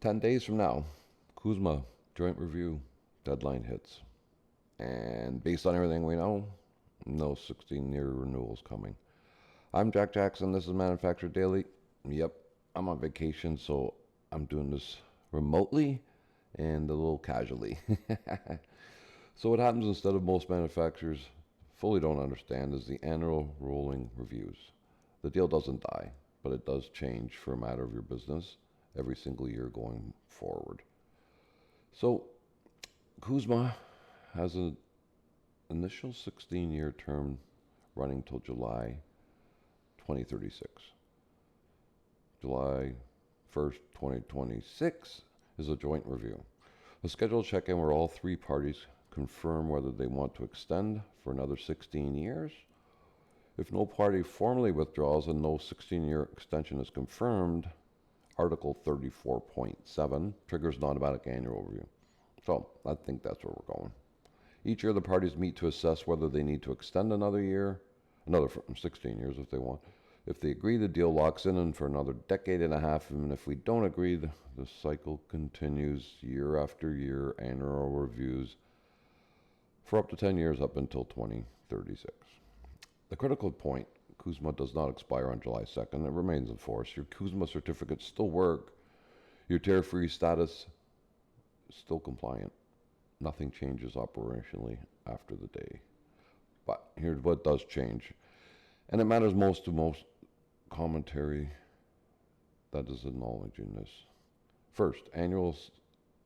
10 days from now, CUSMA Joint review deadline hits. And based on everything we know, no 16-year renewals coming. I'm Jack Jackson. This is Manufacturer Daily. Yep, I'm on vacation, so I'm doing this remotely and a little casually. So what happens instead of most manufacturers fully don't understand is the annual rolling reviews. The deal doesn't die, but it does change for a matter of your business every single year going forward. So CUSMA has an initial 16-year term running till July 2036. July 1st, 2026 is a joint review. A scheduled check-in where all three parties confirm whether they want to extend for another 16 years. If no party formally withdraws and no 16-year extension is confirmed, Article 34.7 triggers an automatic annual review. So I think that's where we're going. Each year the parties meet to assess whether they need to extend another year, another 16 years if they want. If they agree, the deal locks in and for another decade and a half, and if we don't agree, the cycle continues year after year, annual reviews for up to 10 years up until 2036. The critical point, CUSMA does not expire on July 2nd. It remains in force. Your CUSMA certificates still work. Your tariff-free status is still compliant. Nothing changes operationally after the day. But here's what does change. And it matters most to most commentary that is acknowledging this. First, annual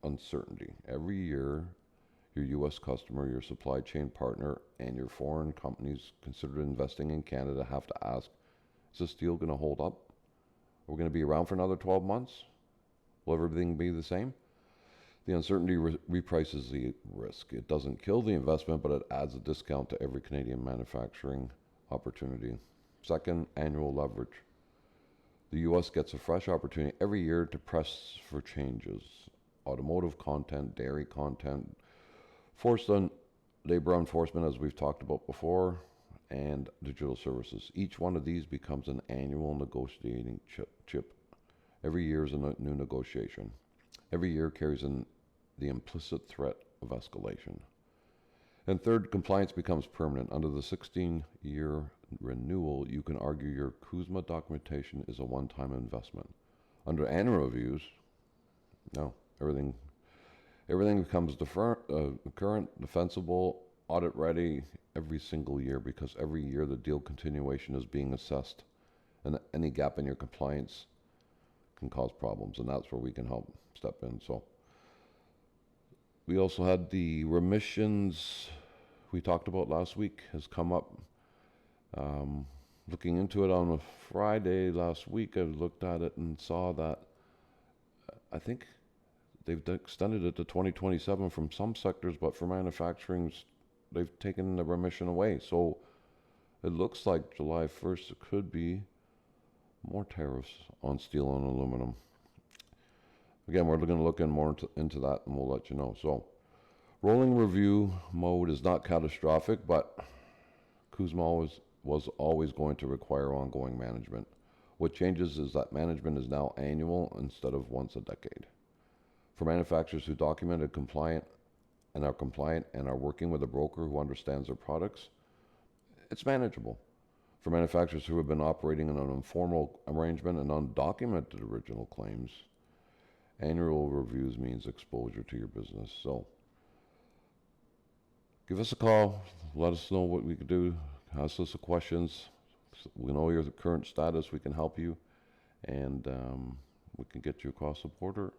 uncertainty. Every year, your U.S. customer, your supply chain partner, and your foreign companies considered investing in Canada have to ask, is this deal going to hold up? Are we going to be around for another 12 months? Will everything be the same? The uncertainty reprices the risk. It doesn't kill the investment, but it adds a discount to every Canadian manufacturing opportunity. Second, annual leverage. The U.S. gets a fresh opportunity every year to press for changes. Automotive content, dairy content, forced on labor enforcement, as we've talked about before, and digital services. Each one of these becomes an annual negotiating chip. Every year is a new negotiation. Every year carries the implicit threat of escalation. And third, compliance becomes permanent. Under the 16-year renewal, you can argue your CUSMA documentation is a one-time investment. Under annual reviews, no, everything becomes current, defensible, audit-ready every single year, because every year the deal continuation is being assessed, and any gap in your compliance can cause problems, and that's where we can help step in. So we also had the remissions we talked about last week has come up. Looking into it on a Friday last week, I looked at it and saw that I think they've extended it to 2027 from some sectors, but for manufacturing, they've taken the remission away. So it looks like July 1st it could be more tariffs on steel and aluminum. Again, we're going to look more into that, and we'll let you know. So rolling review mode is not catastrophic, but CUSMA was always going to require ongoing management. What changes is that management is now annual instead of once a decade. For manufacturers who documented compliant and are working with a broker who understands their products, it's manageable. For manufacturers who have been operating in an informal arrangement and undocumented original claims, annual reviews means exposure to your business. So give us a call. Let us know what we can do. Ask us the questions. We know your current status. We can help you. And we can get you across the border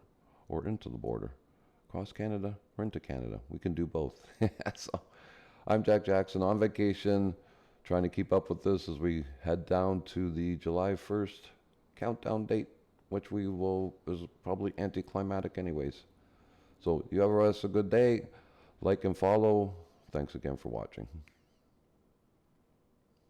or into the border. Across Canada or into Canada. We can do both. So I'm Jack Jackson on vacation, trying to keep up with this as we head down to the July 1st countdown date, which is probably anticlimactic anyways. So you have a good day. Like and follow. Thanks again for watching.